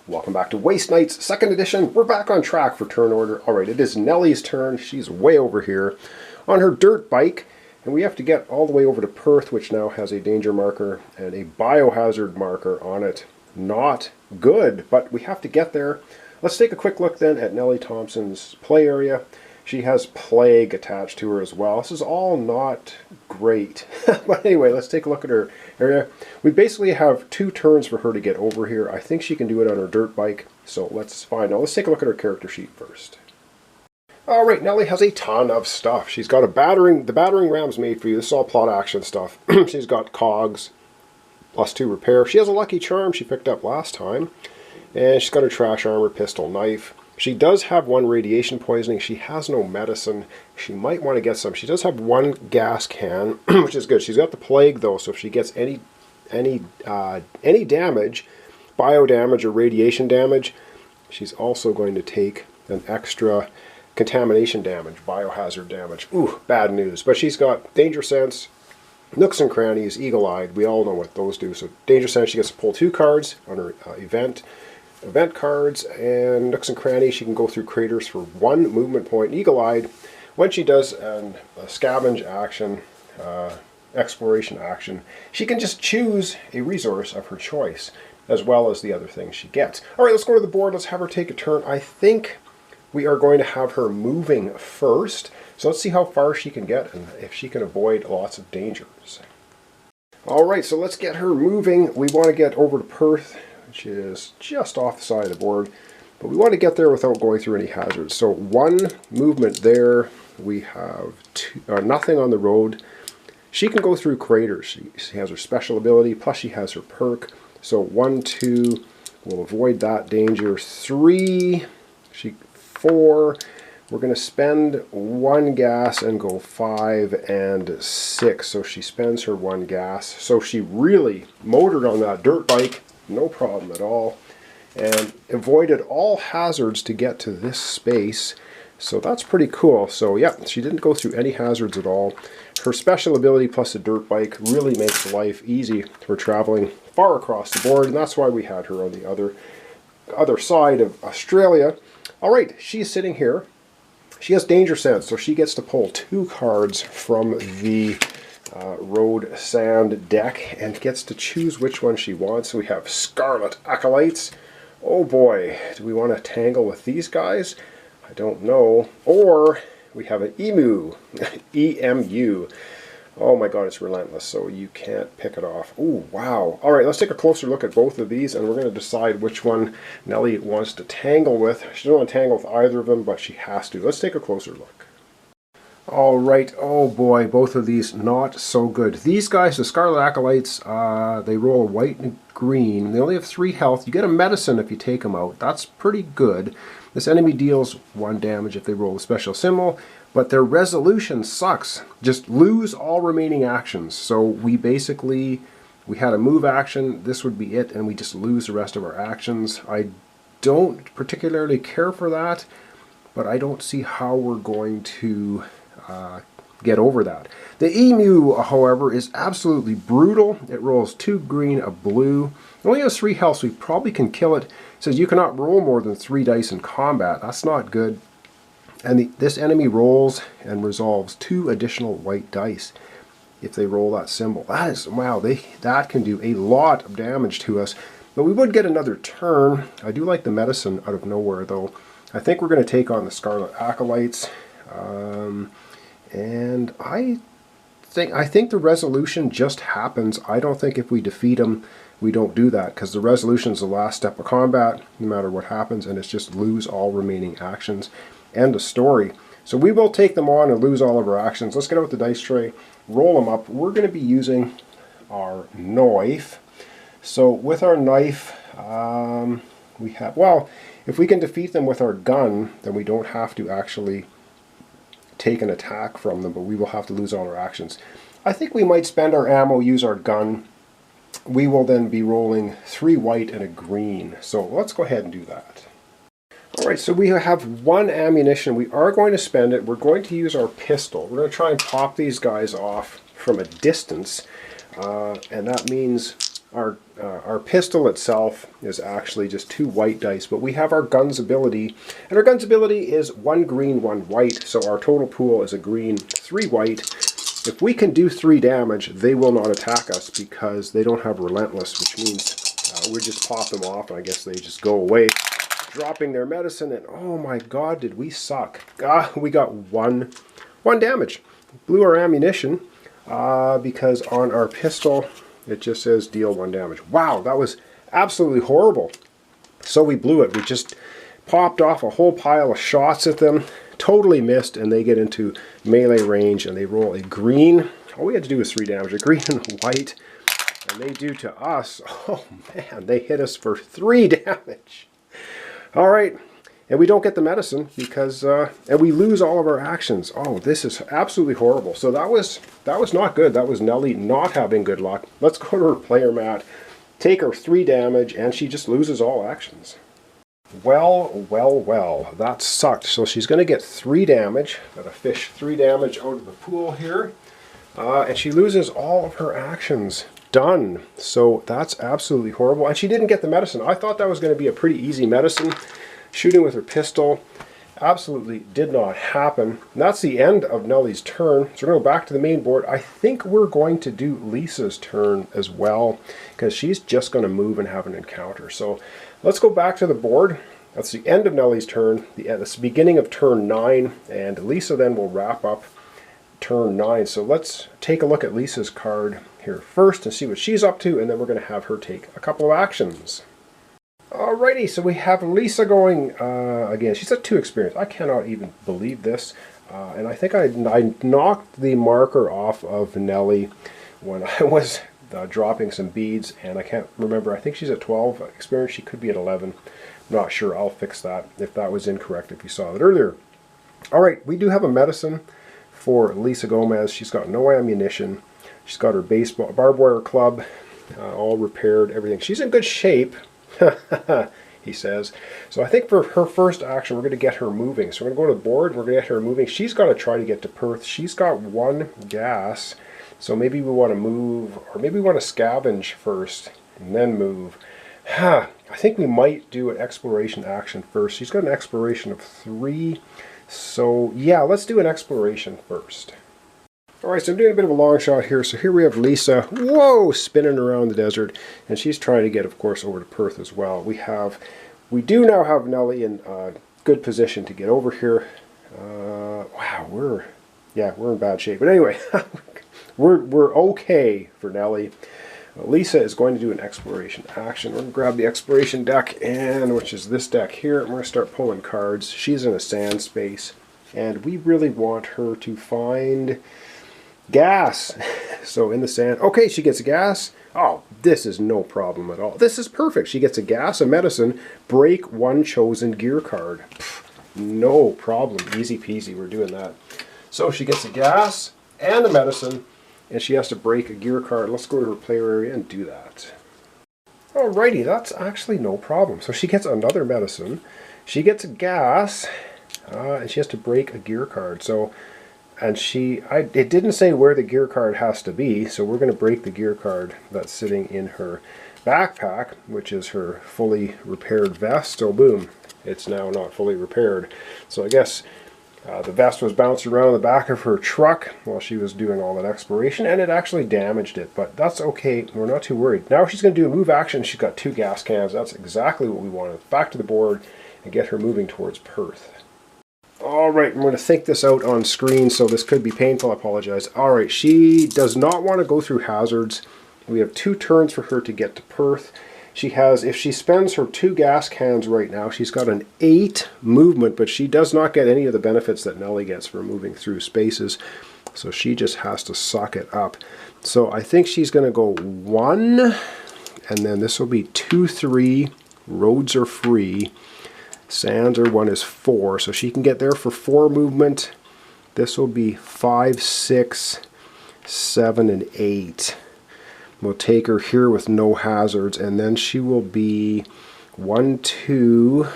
Welcome back to Waste Nights, 2nd edition. We're back on track for turn order. Alright, it is Nellie's turn. She's way over here on her dirt bike. And we have to get all the way over to Perth, which now has a danger marker and a biohazard marker on it. Not good, but we have to get there. Let's take a quick look then at Nellie Thompson's play area. She has plague attached to her as well. This is all not great. But anyway, let's take a look at her area. We basically have 2 turns for her to get over here. I think she can do it on her dirt bike. So let's find out. Let's take a look at her character sheet first. Alright, Nellie has a ton of stuff. She's got the battering ram's made for you. This is all plot action stuff. She's got cogs, +2 repair. She has a lucky charm she picked up last time. And she's got her trash armor, pistol, knife. She does have 1 radiation poisoning. She has no medicine. She might want to get some. She does have 1 gas can, which is good. She's got the plague though, so if she gets any damage, bio damage or radiation damage, she's also going to take an extra contamination damage, biohazard damage. Ooh, bad news. But she's got danger sense, nooks and crannies, eagle-eyed. We all know what those do. So danger sense, she gets to pull 2 cards on her event cards, and nooks and crannies, she can go through craters for 1 movement point. Eagle-eyed, when she does a scavenge action, exploration action, she can just choose a resource of her choice, as well as the other things she gets. Alright, let's go to the board. Let's have her take a turn. I think we are going to have her moving first. So let's see how far she can get and if she can avoid lots of dangers. Alright, so let's get her moving. We want to get over to Perth, which is just off the side of the board. But we want to get there without going through any hazards. So 1 movement there. We have nothing on the road. She can go through craters. She has her special ability, plus she has her perk. So 1, 2, we'll avoid that danger. 3, 4, we're going to spend 1 gas and go 5 and 6. So she spends her 1 gas. So she really motored on that dirt bike, no problem at all, and avoided all hazards to get to this space. So that's pretty cool. So yeah, she didn't go through any hazards at all. Her special ability plus the dirt bike really makes life easy for traveling far across the board, and that's why we had her on the other side of Australia. Alright, she's sitting here. She has danger sense, so she gets to pull 2 cards from the road sand deck and gets to choose which one she wants. So we have Scarlet Acolytes. Oh boy, do we want to tangle with these guys? I don't know. Or we have an Emu. EMU. Oh my god, it's relentless, so you can't pick it off. Oh, wow. Alright, let's take a closer look at both of these, and we're going to decide which one Nellie wants to tangle with. She doesn't want to tangle with either of them, but she has to. Let's take a closer look. Alright, oh boy, both of these not so good. These guys, the Scarlet Acolytes, they roll a white and green. They only have 3 health. You get a medicine if you take them out. That's pretty good. This enemy deals 1 damage if they roll a special symbol. But their resolution sucks. Just lose all remaining actions. So we had a move action, this would be it, and we just lose the rest of our actions. I don't particularly care for that, but I don't see how we're going to get over that. The Emu, however, is absolutely brutal. It rolls 2 green, a blue. It only has 3 health, so we probably can kill it. It says you cannot roll more than 3 dice in combat. That's not good. And this enemy rolls and resolves 2 additional white dice if they roll that symbol. That is, wow, that can do a lot of damage to us. But we would get another turn. I do like the medicine out of nowhere, though. I think we're going to take on the Scarlet Acolytes. And I think the resolution just happens. I don't think if we defeat them, we don't do that, because the resolution is the last step of combat, no matter what happens, and it's just lose all remaining actions. End of story. So we will take them on and lose all of our actions. Let's get out the dice tray, roll them up. We're going to be using our knife. So with our knife, we have, well, if we can defeat them with our gun, then we don't have to actually take an attack from them, but we will have to lose all our actions. I think we might spend our ammo, use our gun. We will then be rolling 3 white and a green. So let's go ahead and do that. Alright, so we have 1 ammunition. We are going to spend it. We're going to use our pistol. We're going to try and pop these guys off from a distance. And that means Our pistol itself is actually just 2 white dice, but we have our guns ability, and our guns ability is 1 green, 1 white, so our total pool is a green, 3 white. If we can do 3 damage, they will not attack us because they don't have relentless, which means we just pop them off, and I guess they just go away, dropping their medicine, and oh my god, did we suck. We got 1 damage. Blew our ammunition because on our pistol, it just says deal 1 damage. Wow, that was absolutely horrible. So we blew it. We just popped off a whole pile of shots at them, totally missed, and they get into melee range and they roll a green. All we had to do was 3 damage, a green and a white. And they do to us, oh man, they hit us for 3 damage. All right, and we don't get the medicine because, and we lose all of our actions. Oh, this is absolutely horrible. So that was not good. That was Nellie not having good luck. Let's go to her player mat, take her 3 damage, and she just loses all actions. Well, that sucked. So she's going to get 3 damage. Got to fish 3 damage out of the pool here. And she loses all of her actions. Done. So that's absolutely horrible. And she didn't get the medicine. I thought that was going to be a pretty easy medicine. Shooting with her pistol absolutely did not happen. And that's the end of Nellie's turn. So we're going to go back to the main board. I think we're going to do Lisa's turn as well, because she's just going to move and have an encounter. So let's go back to the board. That's the end of Nellie's turn. That's the beginning of turn 9, and Lisa then will wrap up turn 9. So let's take a look at Lisa's card here first and see what she's up to, and then we're going to have her take a couple of actions. Alrighty, so we have Lisa going again. She's at 2 experience. I cannot even believe this. And I think I knocked the marker off of Nellie when I was dropping some beads, and I can't remember. I think she's at 12 experience. She could be at 11. I'm not sure. I'll fix that if that was incorrect, if you saw it earlier. Alright, we do have a medicine for Lisa Gomez. She's got no ammunition. She's got her baseball barbed wire club all repaired, everything. She's in good shape. He says. So I think for her first action, we're going to get her moving. So we're going to go to the board, we're going to get her moving. She's got to try to get to Perth. She's got 1 gas, so maybe we want to move, or maybe we want to scavenge first and then move. I think we might do an exploration action first. She's got an exploration of 3, so yeah, let's do an exploration first. Alright, so I'm doing a bit of a long shot here. So here we have Lisa, whoa, spinning around the desert. And she's trying to get, of course, over to Perth as well. We do now have Nellie in good position to get over here. Wow, we're in bad shape. But anyway, we're okay for Nellie. Lisa is going to do an exploration action. We're going to grab the exploration deck, which is this deck here, and we're going to start pulling cards. She's in a sand space, and we really want her to find gas. So in the sand, okay, she gets a gas. Oh, this is no problem at all. This is perfect. She gets a gas, a medicine, break 1 chosen gear card. Pfft, no problem, easy peasy, we're doing that. So she gets a gas and a medicine, and she has to break a gear card. Let's go to her player area and do that. Alrighty, that's actually no problem. So she gets another medicine, she gets a gas, and she has to break a gear card. So and it didn't say where the gear card has to be, so we're going to break the gear card that's sitting in her backpack, which is her fully repaired vest. So boom, it's now not fully repaired. So I guess the vest was bouncing around the back of her truck while she was doing all that exploration, and it actually damaged it, but that's okay. We're not too worried. Now she's going to do a move action. She's got 2 gas cans. That's exactly what we wanted. Back to the board and get her moving towards Perth. Alright, I'm going to think this out on screen, so this could be painful, I apologize. Alright, she does not want to go through hazards. We have 2 turns for her to get to Perth. She has, if she spends her 2 gas cans right now, she's got an 8 movement, but she does not get any of the benefits that Nellie gets for moving through spaces. So she just has to suck it up. So I think she's going to go 1, and then this will be 2, 3, roads are free. Sands are 1 is 4, so she can get there for 4 movement. This will be 5, 6, 7, and 8. We'll take her here with no hazards, and then she will be 1, 2,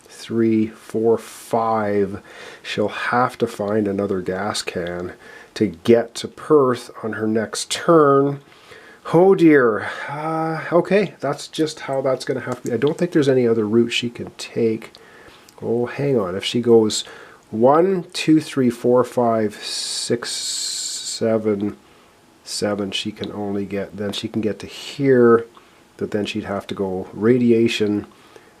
3, 4, 5. She'll have to find another gas can to get to Perth on her next turn, Oh dear. Okay, that's just how that's going to have to be. I don't think there's any other route she can take. Oh, hang on. If she goes 1, 2, 3, 4, 5, 6, 7, 7, she can only get, then she can get to here, but then she'd have to go radiation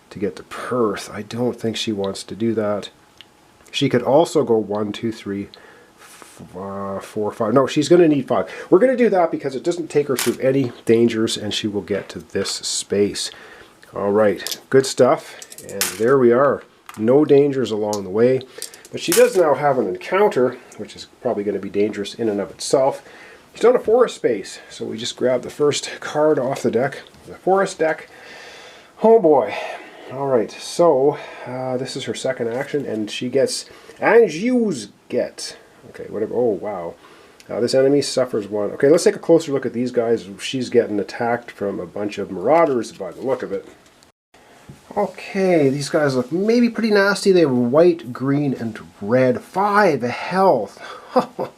to get to Perth. I don't think she wants to do that. She could also go 1, 2, 3, 4, 5. No, she's going to need 5. We're going to do that because it doesn't take her through any dangers and she will get to this space. All right, good stuff. And there we are. No dangers along the way. But she does now have an encounter, which is probably going to be dangerous in and of itself. She's on a forest space, so we just grab the first card off the deck, the forest deck. Oh boy. All right, so this is her second action, and she gets Anjou's get. Okay, whatever. Oh, wow. This enemy suffers 1. Okay, let's take a closer look at these guys. She's getting attacked from a bunch of marauders by the look of it. Okay, these guys look maybe pretty nasty. They have white, green, and red. 5 health. Oh,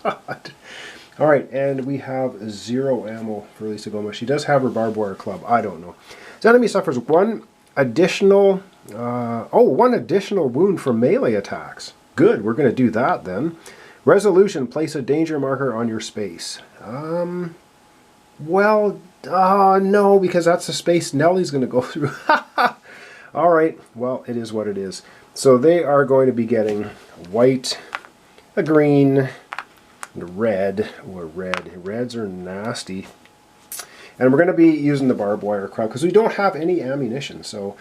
God. All right, and we have 0 ammo for Lisa Gomez. She does have her barbed wire club. I don't know. This enemy suffers 1 additional wound from melee attacks. Good, we're going to do that then. Resolution, place a danger marker on your space. No, because that's the space Nellie's going to go through. All right, well, it is what it is. So they are going to be getting white, a green, and a red. Oh, a red. Reds are nasty. And we're going to be using the barbed wire club because we don't have any ammunition. So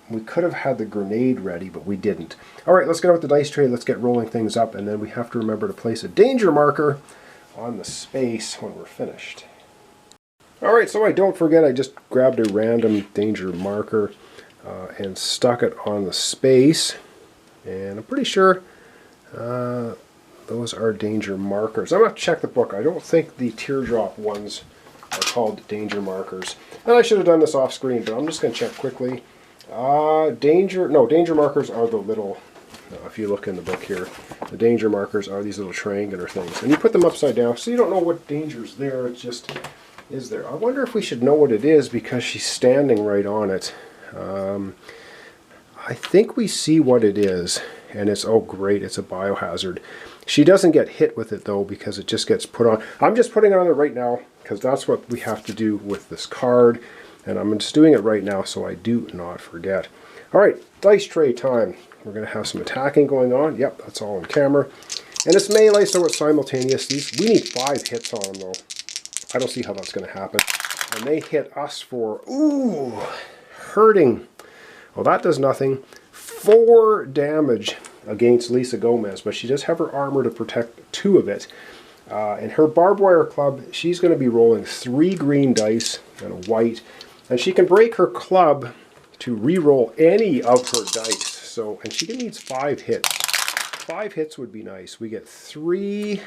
we could have had the grenade ready, but we didn't. All right, let's get out the dice tray. Let's get rolling things up. And then we have to remember to place a danger marker on the space when we're finished. All right, so I don't forget, I just grabbed a random danger marker and stuck it on the space. And I'm pretty sure those are danger markers. I'm going to check the book. I don't think the teardrop ones are called danger markers. And I should have done this off screen, but I'm just going to check quickly. Danger markers are the little, if you look in the book here, the danger markers are these little triangular things. And you put them upside down, so you don't know what danger's there, it just is there. I wonder if we should know what it is because she's standing right on it. I think we see what it is, and it's, oh great, it's a biohazard. She doesn't get hit with it though because it just gets put on. I'm just putting it on there right now because that's what we have to do with this card, and I'm just doing it right now so I do not forget. All right, dice tray time. We're going to have some attacking going on. Yep, that's all on camera. And it's melee, so it's simultaneous. We need 5 hits on them though. I don't see how that's going to happen. And they hit us for, ooh, hurting. Well, that does nothing. 4 damage against Lisa Gomez, but she does have her armor to protect 2 of it. And her barbed wire club, she's going to be rolling 3 green dice and a white. And she can break her club to re-roll any of her dice. So, and she needs 5 hits. 5 hits would be nice. We get 3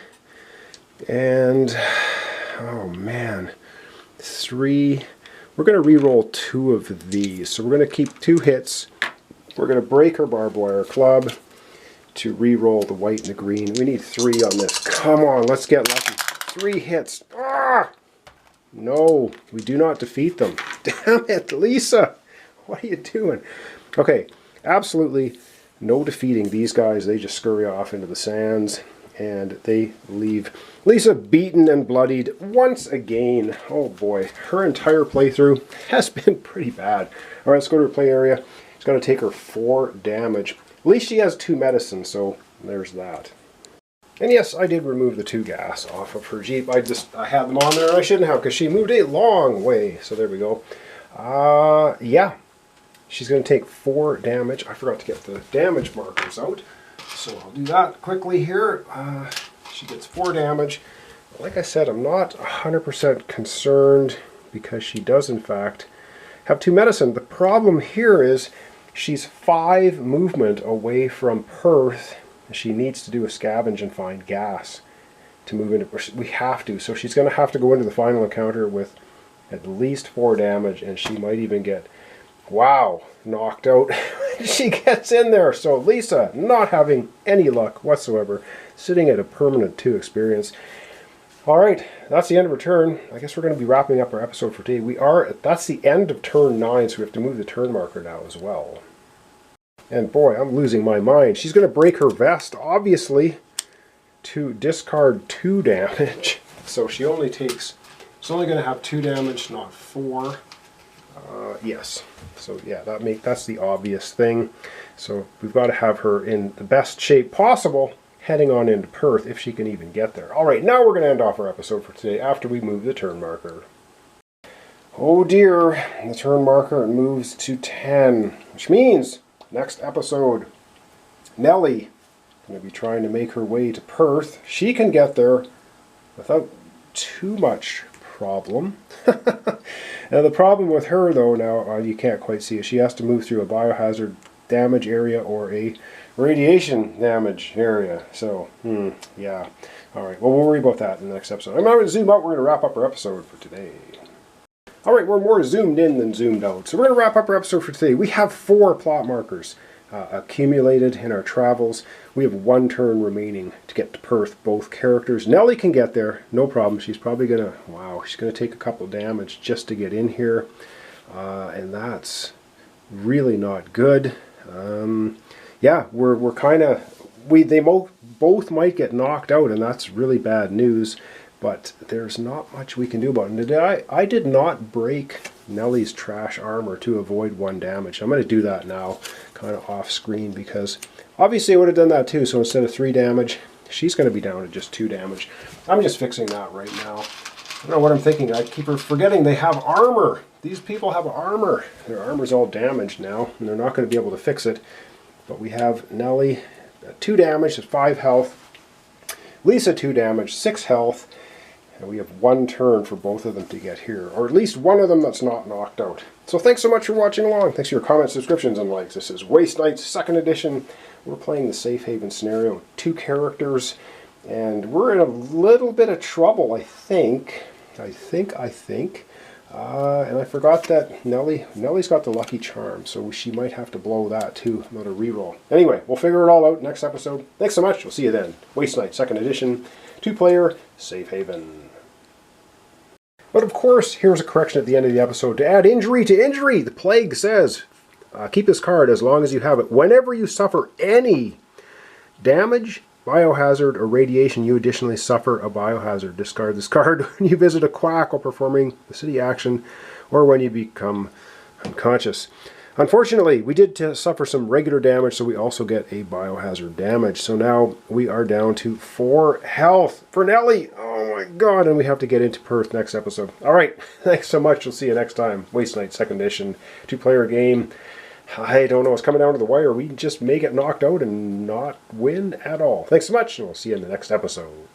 and, oh man, 3. We're going to re-roll 2 of these. So we're going to keep 2 hits. We're going to break her barbed wire club to re-roll the white and the green. We need 3 on this. Come on, let's get lucky. 3 hits. Ah! No, we do not defeat them. Damn it, Lisa. What are you doing? Okay, absolutely no defeating these guys. They just scurry off into the sands, and they leave Lisa beaten and bloodied once again. Oh boy, her entire playthrough has been pretty bad. All right, let's go to her play area. It's going to take her 4 damage. At least she has 2 medicine, so there's that. And yes, I did remove the 2 gas off of her Jeep. I had them on there and I shouldn't have because she moved a long way. So there we go. Yeah. She's going to take 4 damage. I forgot to get the damage markers out. So I'll do that quickly here. She gets 4 damage. Like I said, I'm not 100% concerned because she does in fact have 2 medicine. The problem here is she's 5 movement away from Perth. She needs to do a scavenge and find gas to move into. We have to. So she's going to have to go into the final encounter with at least 4 damage, and she might even get, wow, knocked out. She gets in there. So Lisa, not having any luck whatsoever, sitting at a permanent 2 experience. Alright, that's the end of her turn. I guess we're going to be wrapping up our episode for today. That's the end of turn 9, so we have to move the turn marker now as well. And boy, I'm losing my mind. She's going to break her vest, obviously, to discard 2 damage. So she's only going to have 2 damage, not 4. Yes. So yeah, that's the obvious thing. So we've got to have her in the best shape possible heading on into Perth, if she can even get there. Alright, now we're going to end off our episode for today after we move the turn marker. Oh dear, the turn marker moves to 10, which means next episode, Nellie going to be trying to make her way to Perth. She can get there without too much problem. Now the problem with her though, now you can't quite see it, she has to move through a biohazard damage area or a radiation damage area. So, yeah. Alright, well we'll worry about that in the next episode. I'm not going to zoom out, we're going to wrap up our episode for today. Alright, we're more zoomed in than zoomed out. So we're going to wrap up our episode for today. We have 4 plot markers accumulated in our travels. We have 1 turn remaining to get to Perth, both characters. Nellie can get there, no problem. She's probably going to, she's going to take a couple damage just to get in here. And that's really not good. Yeah, we're kind of, they both might get knocked out, and that's really bad news. But there's not much we can do about it. And I did not break Nellie's trash armor to avoid 1 damage. I'm going to do that now, kind of off screen, because obviously I would have done that too. So instead of 3 damage, she's going to be down to just 2 damage. I'm just fixing that right now. I don't know what I'm thinking. I keep forgetting they have armor. These people have armor. Their armor's all damaged now, and they're not going to be able to fix it. But we have Nellie, 2 damage, 5 health. Lisa, 2 damage, 6 health. And we have 1 turn for both of them to get here, or at least one of them that's not knocked out. So thanks so much for watching along. Thanks for your comments, subscriptions, and likes. This is Waste Knights 2nd edition. We're playing the Safe Haven scenario, 2 characters, and we're in a little bit of trouble, I think. And I forgot that Nellie's got the lucky charm, so she might have to blow that too, another reroll. Anyway, we'll figure it all out next episode. Thanks so much. We'll see you then. Waste Knight 2nd edition, 2-player, Safe Haven. But of course, here's a correction at the end of the episode. To add injury to injury, the plague says, keep this card as long as you have it. Whenever you suffer any damage, biohazard, or radiation, you additionally suffer a biohazard. Discard this card when you visit a quack while performing the city action, or when you become unconscious. Unfortunately, we did suffer some regular damage, so we also get a biohazard damage. So now we are down to 4 health for Nellie. Oh my god, and we have to get into Perth next episode. Alright, thanks so much. We'll see you next time. Waste Knight 2nd edition, 2-player game. I don't know, it's coming down to the wire. We just may get knocked out and not win at all. Thanks so much, and we'll see you in the next episode.